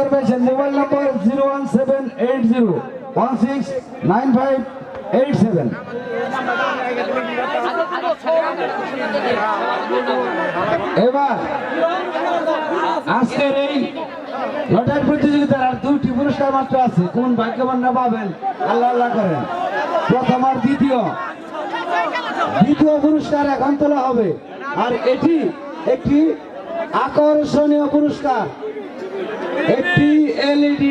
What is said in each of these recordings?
Mobile নম্বর 01780169587। এবার আজকের এই লটারি প্রতিযোগিতার আর দুটি পুরস্কার মাত্র আছে। কোন ভাগ্যবানরা পাবেন আল্লাহ আল্লাহ করেন। প্রথম আর দ্বিতীয় পুরস্কার এখন তোলা হবে। আর এটি একটি আকর্ষণীয় পুরস্কার, একটি এলইডি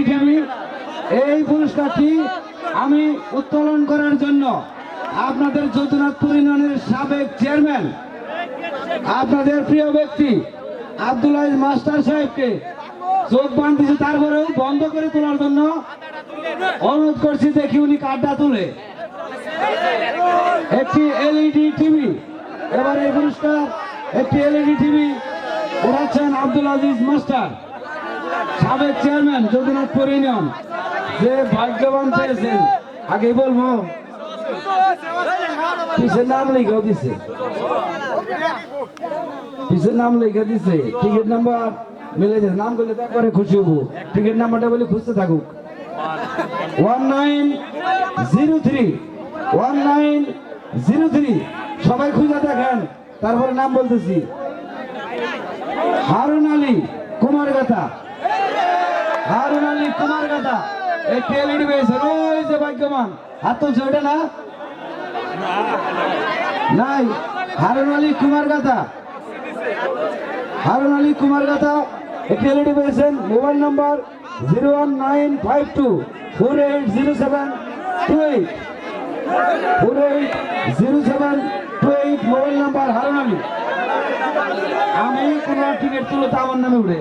টিভি। এই পুরস্কারটি আমি উত্তোলন করার জন্য আপনাদের যদুনাথপুর ইউনিয়নের সাবেক চেয়ারম্যান, আপনাদের প্রিয় ব্যক্তি আব্দুল আজিজ মাস্টার সাহেবকে চোখ বাঁধতেছে, তারপরেও বন্ধ করে তোলার জন্য অনুরোধ করছি। দেখি উনি কার্ডটা তুলে। একটি এলইডি টিভি। এবার এই পুরস্কার একটি এলইডি টিভি উড়াচ্ছেন আব্দুল আজিজ মাস্টার, সাবেক চেয়ারম্যান যদুনাথপুর ইউনিয়ন। যে ভাগ্যবান পেয়েছেন আগেই বলবো, পিছের নাম লিখে দিছে, টিকিট নাম্বার মিলে দিছে। নাম বললে তারপরে খুশি হবো। টিকিট নাম্বারটা বলে খুঁজতে থাকুক। 1903 সবাই খুঁজে দেখেন, তারপরে নাম বলতেছি। হারুন আলী কুমারগাতা। একটি এলইডি পেয়েছেন। ওই যে ভাগ্যবান হাত তুলছে, ওটা না নাই। হারুন আলী কুমারগাতা একটি এলইডি পেয়েছেন। মোবাইল নম্বর 01952480728 মোবাইল নাম্বার হারুন আলী। আমি কোন টিকিট তুলে তো আমার নামে উঠে